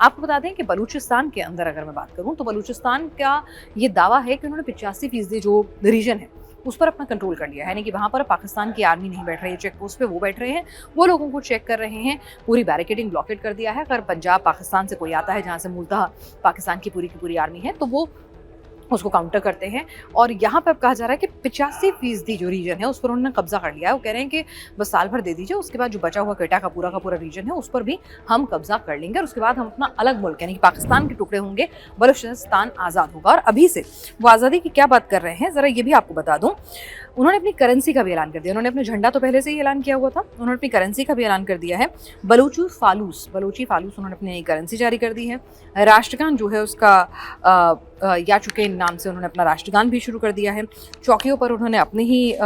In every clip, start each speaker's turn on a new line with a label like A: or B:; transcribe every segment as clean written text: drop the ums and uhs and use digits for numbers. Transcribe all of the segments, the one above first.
A: आपको बता दें कि बलूचिस्तान के अंदर अगर मैं बात करूँ तो बलूचिस्तान का ये दावा है कि उन्होंने 85% जो रीजन है उस पर अपना कंट्रोल कर लिया है, यानी कि वहाँ पर पाकिस्तान की आर्मी नहीं बैठ रही है चेक पोस्ट पे, वो बैठ रहे हैं, वो लोगों को चेक कर रहे हैं, पूरी बैरिकेडिंग ब्लॉकेट कर दिया है। अगर पंजाब पाकिस्तान से कोई आता है जहाँ से मूलतः पाकिस्तान की पूरी आर्मी है तो वो उसको काउंटर करते हैं। और यहाँ पर कहा जा रहा है कि 85% जो रीजन है उस पर उन्होंने कब्जा कर लिया है। वो कह रहे हैं कि बस साल भर दे दीजिए, उसके बाद जो बचा हुआ क्वेटा का पूरा रीजन है उस पर भी हम कब्जा कर लेंगे और उसके बाद हम अपना अलग मुल्क यानी कि पाकिस्तान के टुकड़े होंगे, बलूचिस्तान आज़ाद होगा। और अभी से वो आज़ादी की क्या बात कर रहे हैं ज़रा ये भी आपको बता दूँ। उन्होंने अपनी करेंसी का भी ऐलान कर दिया, उन्होंने अपना झंडा तो पहले से ही ऐलान किया हुआ था, उन्होंने अपनी करेंसी का भी ऐलान कर दिया है। बलूची फालूस उन्होंने अपनी नई करेंसी जारी कर दी है। राष्ट्रगान जो है उसका या चुके नाम से उन्होंने अपना राष्ट्रगान भी शुरू कर दिया है। चौकियों पर उन्होंने अपने ही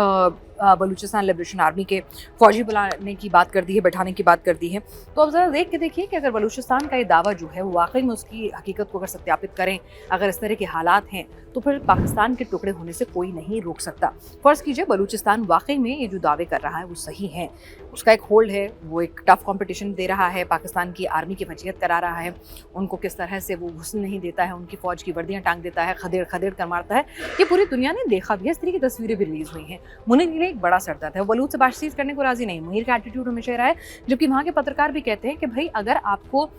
A: बलूचिस्तान लिबरेशन आर्मी के फौजी बुलाने की बात कर दी है, बैठाने की बात कर दी है। तो अब ज़रा देख के देखिए कि अगर बलूचिस्तान का ये दावा जो है वो वाकई में उसकी हकीकत को अगर सत्यापित करें, अगर इस तरह के हालात हैं तो फिर पाकिस्तान के टुकड़े होने से कोई नहीं रोक सकता। फ़र्ज़ कीजिए बलूचिस्तान वाकई में ये जो दावे कर रहा है वो सही है, उसका एक होल्ड है, वो एक टफ कंपटीशन दे रहा है, पाकिस्तान की आर्मी की वजीयत करा रहा है, उनको किस तरह से वो घुसने नहीं देता है, उनकी फ़ौज की वर्दियाँ टांग देता है, खदेड़ कर मारता है, ये पूरी दुनिया ने देखा भी है। इस तरह की तस्वीरें भी रिलीज़ हुई हैं। मुनीर के लिए एक बड़ा सरदर्द है, वो बलूच से बातचीत करने को राज़ी नहीं। मुनीर का एटीट्यूड हमेशा रहा है, जबकि वहाँ के पत्रकार भी कहते हैं कि भाई अगर आपको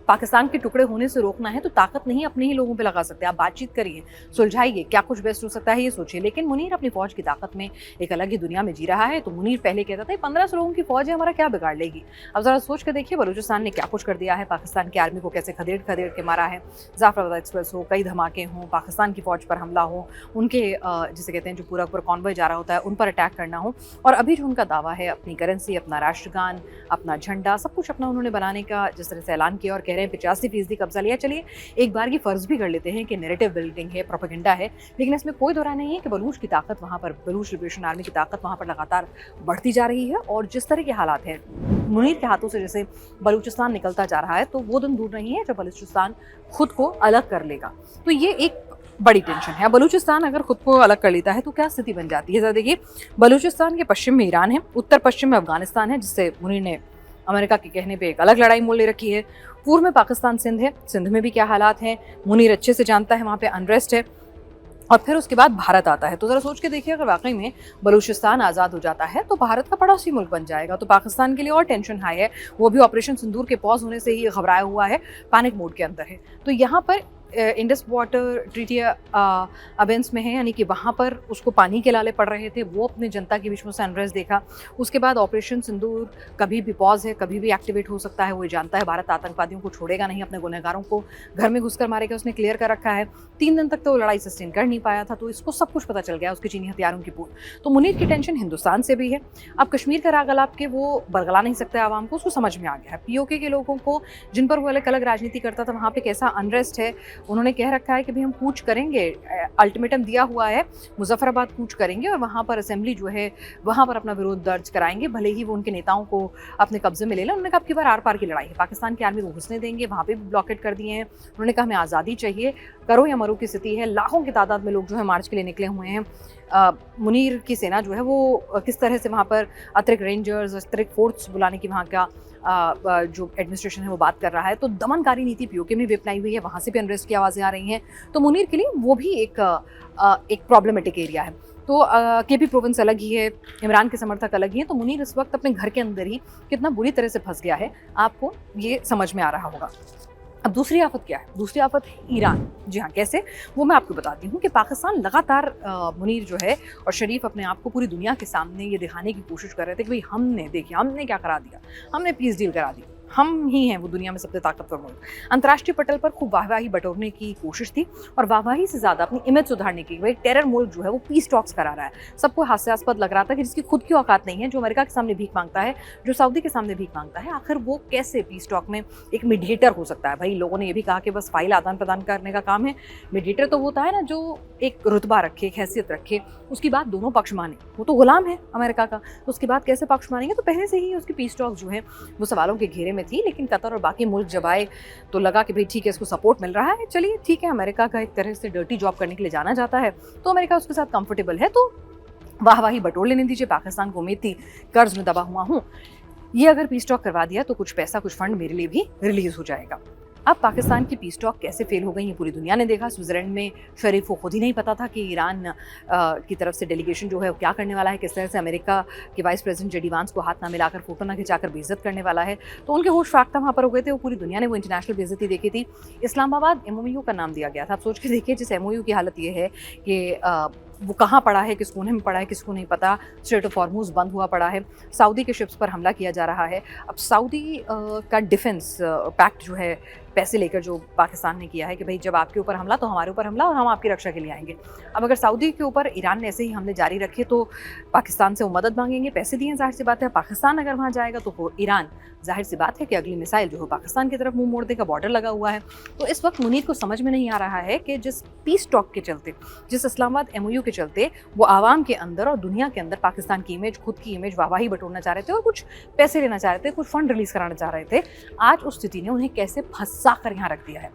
A: पाकिस्तान के टुकड़े होने से रोकना है तो ताकत नहीं अपने ही लोगों पे लगा सकते, आप बातचीत करिए, सुलझाइए, क्या कुछ बेस्ट हो सकता है ये सोचिए। लेकिन मुनीर अपनी फौज की ताकत में एक अलग ही दुनिया में जी रहा है। तो मुनीर पहले कहता था 1500 लोगों की फौज है, हमारा क्या बिगाड़ लेगी। अब जरा सोच के देखिए बलूचिस्तान ने क्या कुछ कर दिया है, पाकिस्तान की आर्मी को कैसे खदेड़ के मारा है। जाफराबाद एक्सप्रेस हो, कई धमाके हों, पाकिस्तान की फौज पर हमला हो, उनके जिसे कहते हैं जो पूरा कॉन्वॉय जा रहा होता है उन पर अटैक करना हो। और अभी जो उनका दावा है अपनी करेंसी, अपना राष्ट्रगान, अपना झंडा, सब कुछ अपना उन्होंने बनाने का जिस तरह से ऐलान किया और कह रहे हैं 85% कब्जा लिया। चलिए एक बार की फर्ज भी कर लेते हैं कि नैरेटिव बिल्डिंग है, प्रोपेगेंडा है, लेकिन इसमें कोई दो राय नहीं है कि बलूच की ताकत वहाँ पर, बलूच लिबरेशन आर्मी की ताकत वहाँ पर लगातार बढ़ती जा रही है। और जिस तरह के हालात हैं, मुनीर के हाथों से जैसे बलूचिस्तान निकलता जा रहा है तो वो दिन दूर नहीं है जब बलूचिस्तान खुद को अलग कर लेगा। तो ये एक बड़ी टेंशन है। बलूचिस्तान अगर खुद को अलग कर लेता है तो क्या स्थिति बन जाती है। जरा देखिए, बलूचिस्तान के पश्चिम में ईरान है, उत्तर पश्चिम में अफगानिस्तान है, जिससे मुनीर ने अमेरिका के कहने पे एक अलग लड़ाई मोल ले रखी है। पूर्व में पाकिस्तान सिंध है, सिंध में भी क्या हालात हैं मुनीर अच्छे से जानता है, वहाँ पे अनरेस्ट है। और फिर उसके बाद भारत आता है। तो ज़रा सोच के देखिए अगर वाकई में बलूचिस्तान आज़ाद हो जाता है तो भारत का पड़ोसी मुल्क बन जाएगा, तो पाकिस्तान के लिए और टेंशन हाई है। वो भी ऑपरेशन सिंदूर के पॉज होने से ही घबराया हुआ है, पैनिक मोड के अंदर है। तो यहाँ पर इंडस वाटर ट्रीटी अबेंस में है, यानी कि वहाँ पर उसको पानी के लाले पड़ रहे थे, वो अपने जनता के बीच में अनरेस्ट देखा। उसके बाद ऑपरेशन सिंदूर कभी भी पॉज है, कभी भी एक्टिवेट हो सकता है, वो जानता है। भारत आतंकवादियों को छोड़ेगा नहीं, अपने गुनहगारों को घर में घुसकर मारेगा, उसने क्लियर कर रखा है। 3 दिन तक तो वो लड़ाई सस्टेन कर नहीं पाया था, तो इसको सब कुछ पता चल गया उसके चीनी हथियारों की पूल। तो मुनीर की टेंशन हिंदुस्तान से भी है। अब कश्मीर का राग अलाप के वो बरगला नहीं सकते आवाम को, उसको समझ में आ गया है। पीओके के लोगों को, जिन पर वो अलग राजनीति करता था, वहाँ पे कैसा अनरेस्ट है, उन्होंने कह रखा है कि भाई हम कूच करेंगे, अल्टीमेटम दिया हुआ है, मुजफ्फराबाद कूच करेंगे और वहाँ पर असेंबली जो है वहाँ पर अपना विरोध दर्ज कराएंगे, भले ही वो उनके नेताओं को अपने कब्जे में ले लें। उन्होंने कहा अब की बार आर पार की लड़ाई है, पाकिस्तान की आर्मी को घुसने देंगे, वहाँ पे भी ब्लॉकेट कर दिए हैं। उन्होंने कहा हमें आज़ादी चाहिए, करो या मरो की स्थिति है। लाखों की तादाद में लोग जो है मार्च के लिए निकले हुए हैं। मुनीर की सेना जो है वो किस तरह से वहाँ पर अतिरिक्त रेंजर्स, अतिरिक्त फोर्स बुलाने की वहाँ का जो एडमिनिस्ट्रेशन है वो बात कर रहा है। तो दमनकारी नीति पीओके में भी अपनाई हुई है, वहाँ से भी अनरेस्ट की आवाज़ें आ रही हैं। तो मुनीर के लिए वो भी एक प्रॉब्लमेटिक एरिया है। तो केपी प्रोविंस अलग ही है, इमरान के समर्थक अलग ही हैं। तो मुनीर इस वक्त अपने घर के अंदर ही कितना बुरी तरह से फंस गया है, आपको ये समझ में आ रहा होगा। अब दूसरी आफत क्या है? दूसरी आफत है ईरान। जी हाँ, कैसे, वो मैं आपको बताती हूँ कि पाकिस्तान लगातार मुनीर जो है और शरीफ अपने आप को पूरी दुनिया के सामने ये दिखाने की कोशिश कर रहे थे कि भाई हमने, देखिए हमने क्या करा दिया, हमने पीस डील करा दी, हम ही हैं वो दुनिया में सबसे ताकतवर मुल्क। अंतर्राष्ट्रीय पटल पर खूब वाहवाही बटोरने की कोशिश थी और वाहवाही से ज़्यादा अपनी इमेज सुधारने की। भाई टेरर मुल्क जो है वो पीस टॉक्स करा रहा है, सबको हास्यास्पद लग रहा था कि जिसकी खुद की औकात नहीं है, जो अमेरिका के सामने भीख मांगता है, जो सऊदी के सामने भीख मांगता है, आखिर वो कैसे पीस टॉक में एक मीडिएटर हो सकता है। भाई लोगों ने ये भी कहा कि बस फाइल आदान प्रदान करने का काम है, मीडिएटर तो वो होता है ना जो एक रुतबा रखे, एक हैसियत रखे, उसकी बात दोनों पक्ष माने। वो तो गुलाम है अमेरिका का, तो उसकी बात कैसे पक्ष मानेंगे। तो पहले से ही उसकी पीस टॉक जो है वो सवालों के घेरे में थी। लेकिन कतर और बाकी मुल्क जब आए तो लगा कि भाई ठीक है, इसको सपोर्ट मिल रहा है, चलिए ठीक है, अमेरिका का एक तरह से डर्टी जॉब करने के लिए जाना जाता है तो अमेरिका उसके साथ कंफर्टेबल है, तो वाहवाही बटोर लेने दीजिए। पाकिस्तान को उम्मीद थी कर्ज में दबा हुआ हूँ, ये अगर पीस टॉक करवा दिया तो कुछ पैसा, कुछ फंड मेरे लिए भी रिलीज हो जाएगा। अब पाकिस्तान की पीस टॉक कैसे फेल हो गई ये पूरी दुनिया ने देखा। स्विट्जरलैंड में शरीफ को खुद ही नहीं पता था कि ईरान की तरफ से डेलीगेशन जो है वो क्या करने वाला है, किस तरह से अमेरिका के वाइस प्रेसिडेंट जेडी वांस को हाथ ना मिलाकर, फोटो ना खिंचाकर बेइज्जत करने वाला है। तो उनके होश फाख्ता वहाँ पर हो गए थे, वो पूरी दुनिया ने वो इंटरनेशनल बेइज्जती देखी थी। इस्लामाबाद MOU का नाम दिया गया था। आप सोच के देखिए, जिस MOU की हालत ये है कि वो कहाँ पड़ा है, किस कोने में पड़ा है, किसको नहीं पता। स्ट्रेट ऑफ हॉर्मुज बंद हुआ पड़ा है, सऊदी के शिप्स पर हमला किया जा रहा है। अब सऊदी का डिफेंस पैक्ट जो है, पैसे लेकर जो पाकिस्तान ने किया है कि भाई जब आपके ऊपर हमला तो हमारे ऊपर हमला और हम आपकी रक्षा के लिए आएंगे। अब अगर सऊदी के ऊपर ईरान ने ऐसे ही हमले जारी रखे तो पाकिस्तान से वो मदद मांगेंगे, पैसे दिए, जाहिर सी बात है। पाकिस्तान अगर वहाँ जाएगा तो वो ईरान, जाहिर सी बात है कि अगली मिसाइल जो है पाकिस्तान की तरफ मुंह मोड़ देगा, बॉर्डर लगा हुआ है। तो इस वक्त मुनीर को समझ में नहीं आ रहा है कि जिस पीस टॉक के चलते, जिस इस्लामाबाद MOU के चलते वो आवाम के अंदर और दुनिया के अंदर पाकिस्तान की इमेज, खुद की इमेज, वाहवाही बटोरना चाह रहे थे और कुछ पैसे लेना चाह रहे थे, कुछ फंड रिलीज कराना चाह रहे थे, आज उस स्थिति ने उन्हें कैसे फंसा कर यहाँ रख दिया है।